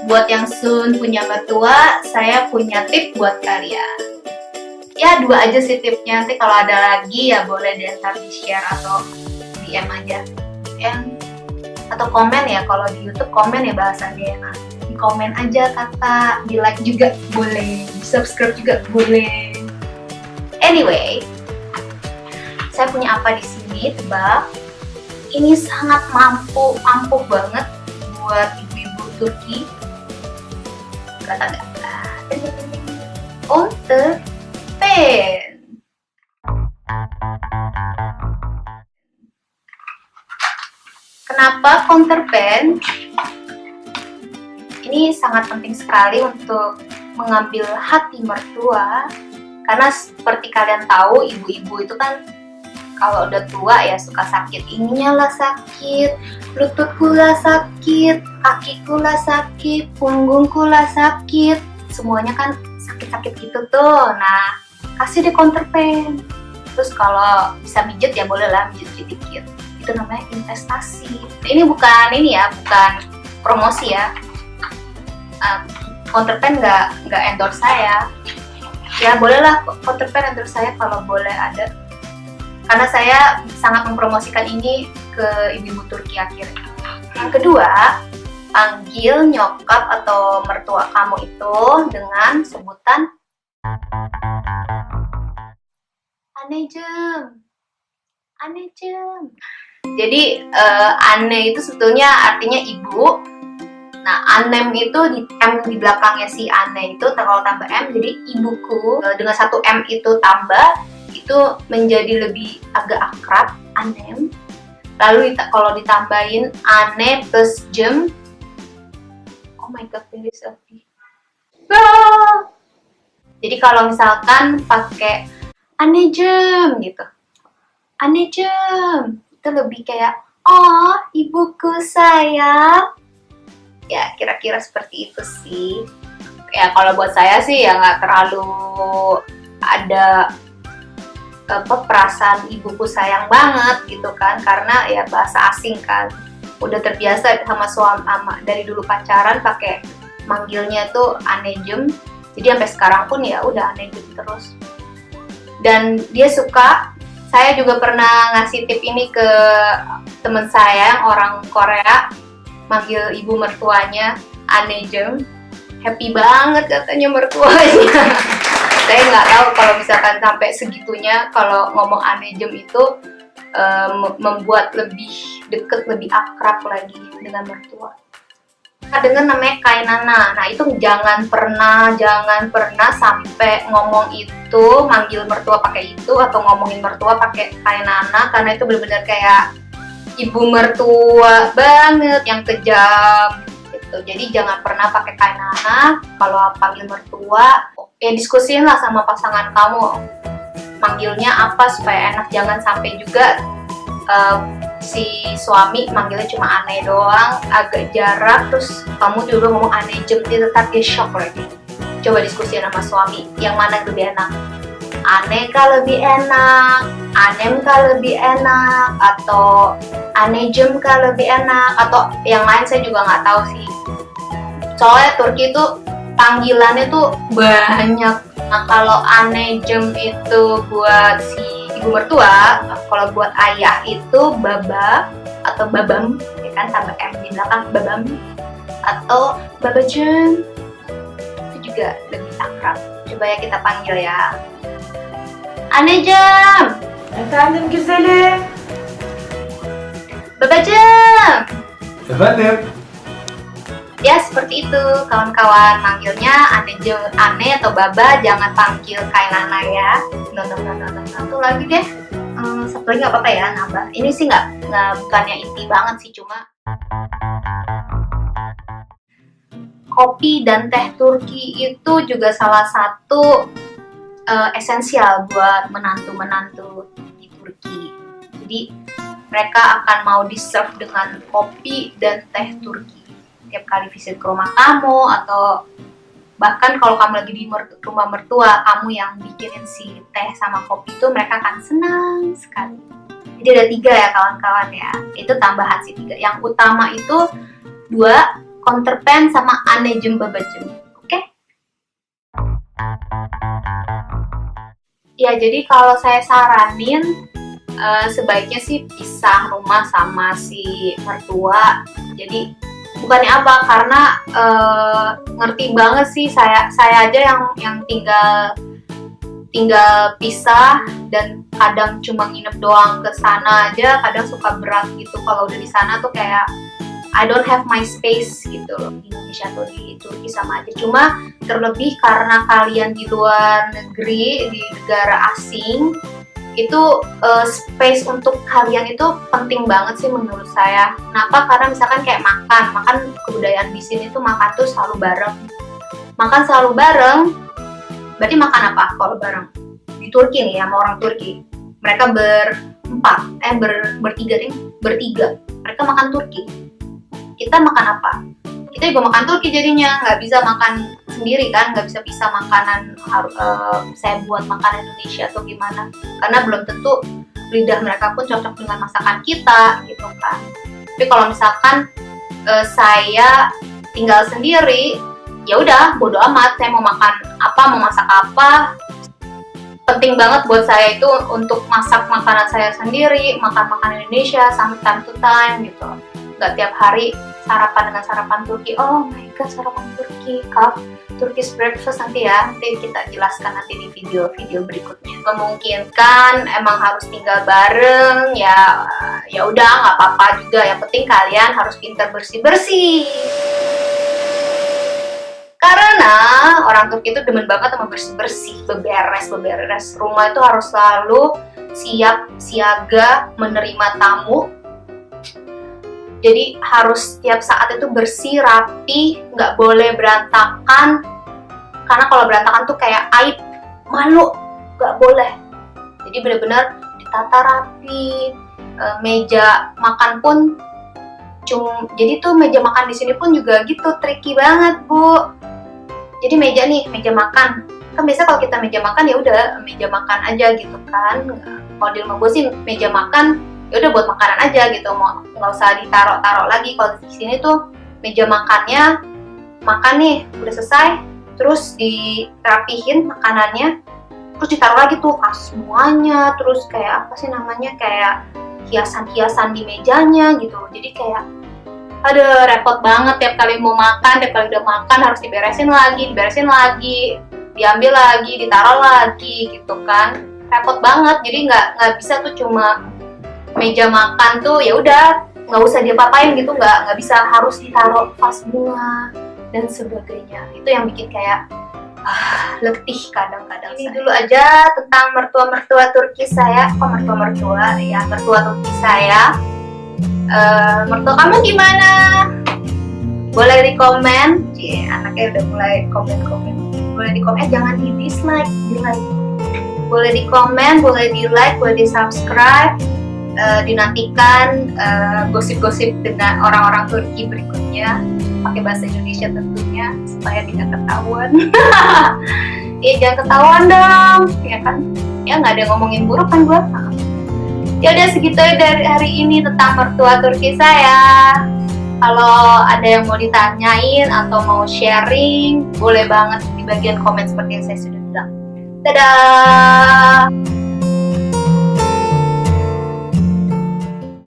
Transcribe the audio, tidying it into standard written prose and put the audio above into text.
Buat yang soon punya mertua, saya punya tip buat kalian. Ya 2 aja sih tipnya, nanti kalau ada lagi ya boleh deh ntar di-share atau DM aja. Atau komen ya, kalau di YouTube komen ya bahasannya ya. Nah, di komen aja kata, di like juga boleh, di subscribe juga boleh. Anyway, saya punya apa di sini, tebak. Ini sangat ampuh banget buat ibu-ibu Turki. Kata-kata Counterpan. Kenapa counterpan? Ini sangat penting sekali untuk mengambil hati mertua, karena seperti kalian tahu, ibu-ibu itu kan kalau udah tua ya suka sakit. Ininya lah sakit, lututku lah sakit, kakiku lah sakit, punggungku lah sakit, semuanya kan sakit-sakit gitu tuh. Nah, kasih deh counterpan. Terus kalau bisa mijet ya boleh lah mijet dikit. Itu namanya investasi. Ini bukan promosi ya. Counterpan nggak endorse saya. Ya bolehlah counterpan endorse saya kalau boleh ada. Karena saya sangat mempromosikan ini ke ibu-ibu Turki akhirnya. Yang kedua, panggil nyokap atau mertua kamu itu dengan sebutan Anneciğim. Anneciğim. Jadi Anne itu sebetulnya artinya ibu. Nah, Annem itu di M di belakangnya si Anne itu kalau tambah M jadi ibuku. Dengan 1 M itu tambah itu menjadi lebih agak akrab, Annem. Lalu kalau ditambahin Anne plus Jem, oh my god, very selfie. Jadi kalau misalkan pakai Anneciğim gitu, Anneciğim itu lebih kayak oh ibuku sayang. Ya kira-kira seperti itu sih. Ya kalau buat saya sih ya nggak terlalu ada perasaan ibuku sayang banget gitu kan, karena ya bahasa asing kan, udah terbiasa sama dari dulu pacaran pakai manggilnya tuh Anneciğim, jadi sampai sekarang pun ya udah Anneciğim terus. Dan dia suka, saya juga pernah ngasih tip ini ke temen saya yang orang Korea, manggil ibu mertuanya Anneciğim, happy banget katanya mertuanya. Saya nggak tahu kalau misalkan sampai segitunya kalau ngomong Anneciğim itu membuat lebih deket, lebih akrab lagi dengan mertua. Dengan namanya kainana. Nah itu jangan pernah sampai ngomong itu, manggil mertua pakai itu atau ngomongin mertua pakai kainana, karena itu benar-benar kayak ibu mertua banget yang kejam gitu. Jadi jangan pernah pakai kainana kalau panggil mertua. Ya diskusiin lah sama pasangan kamu manggilnya apa supaya enak, jangan sampai juga si suami manggilnya cuma Anne doang, agak jarak, terus kamu dulu ngomong Anneciğim, dia tetap dia shock lagi. Coba diskusiin sama suami, yang mana lebih enak? Anne kah lebih enak? Annem kah lebih enak? Atau Anneciğim kah lebih enak? Atau yang lain saya juga nggak tahu sih. Soalnya Turki itu panggilannya tuh banyak. Nah kalau Anneciğim itu buat si ibu mertua, kalau buat ayah itu baba atau babam, ya kan, tambah M di belakang, babam atau babacığım, itu juga lebih akrab. Coba ya kita panggil ya. Anneciğim. Efendim güzelim. Babacığım. Efendim? Ya seperti itu kawan-kawan, manggilnya Anne atau Baba, jangan panggil kainana ya. No. Satu lagi deh, satu lagi nggak apa-apa ya nambah. Ini sih nggak bukannya inti banget sih, cuma kopi dan teh Turki itu juga salah satu esensial buat menantu-menantu di Turki. Jadi mereka akan mau di-serve dengan kopi dan teh Turki tiap kali visit ke rumah kamu, atau bahkan kalau kamu lagi di rumah mertua kamu yang bikinin si teh sama kopi itu, mereka akan senang sekali. Jadi ada 3 ya kawan-kawan ya, itu tambahan si 3. Yang utama itu 2, Counterpan sama anneciğim babacığım. Oke? Ya, jadi kalau saya saranin sebaiknya sih pisah rumah sama si mertua. Jadi bukannya apa, karena ngerti banget sih saya aja yang tinggal pisah dan kadang cuma nginep doang ke sana aja, kadang suka berat gitu kalau udah di sana tuh kayak I don't have my space gitu loh. Di Indonesia atau di Turki sama aja, cuma terlebih karena kalian di luar negeri, di negara asing, itu space untuk kalian itu penting banget sih menurut saya. Kenapa? Karena misalkan kayak makan kebudayaan di sini tuh makan tuh selalu bareng. Makan selalu bareng, berarti makan apa kalau bareng? Di Turki nih, sama orang Turki, mereka bertiga, mereka makan Turki. Kita makan apa? Kita juga makan Turki jadinya, nggak bisa makan sendiri kan, nggak bisa pisah makanan, saya buat makanan Indonesia atau gimana, karena belum tentu lidah mereka pun cocok dengan masakan kita gitu kan. Tapi kalau misalkan saya tinggal sendiri, ya udah bodo amat, saya mau makan apa, mau masak apa. Penting banget buat saya itu untuk masak makanan saya sendiri, makan makanan Indonesia sama time to time gitu. Nggak tiap hari sarapan dengan sarapan Turki. Oh my god, sarapan Turki, Turkish breakfast nanti kita jelaskan nanti di video berikutnya. Memungkinkan emang harus tinggal bareng, ya udah nggak apa-apa juga. Yang penting kalian harus pintar bersih. Karena orang Turki itu demen banget sama bersih, beberes. Rumah itu harus selalu siap siaga menerima tamu. Jadi harus setiap saat itu bersih, rapi, nggak boleh berantakan. Karena kalau berantakan tuh kayak aib, malu, nggak boleh. Jadi benar-benar ditata rapi. Meja makan pun, jadi tuh meja makan di sini pun juga gitu, tricky banget bu. Jadi meja makan, kan biasa kalau kita meja makan ya udah meja makan aja gitu kan. Kalau di rumah gue sih meja makan ya udah buat makanan aja gitu, nggak usah ditaruh lagi. Kalau di sini tuh meja makannya, makan nih udah selesai, terus dirapihin makanannya, terus ditaruh lagi tuh pas semuanya, terus kayak apa sih namanya, kayak hiasan di gitu. Jadi kayak aduh repot banget, tiap kali mau makan, tiap kali udah makan harus diberesin lagi, diambil lagi, ditaruh lagi gitu kan, repot banget. Jadi nggak bisa tuh cuma meja makan tuh ya udah nggak usah diapa-apain gitu, nggak bisa harus ditaruh vas bunga dan sebagainya. Itu yang bikin kayak letih kadang-kadang. Ini dulu aja tentang mertua Turki saya. Mertua Turki saya. Mertua kamu gimana? Boleh di komen. Anaknya udah mulai komen. Boleh di komen, jangan di dislike, di like. Boleh di komen, boleh di like, boleh di subscribe. Dinantikan gosip-gosip dengan orang-orang Turki berikutnya, pakai bahasa Indonesia tentunya supaya tidak ketahuan. Jangan ketahuan dong, ya kan? Ya nggak ada yang ngomongin buruk kan buat. Ya udah segitu dari hari ini tentang mertua Turki saya. Kalau ada yang mau ditanyain atau mau sharing, boleh banget di bagian komen seperti yang saya sudah bilang. Dadah!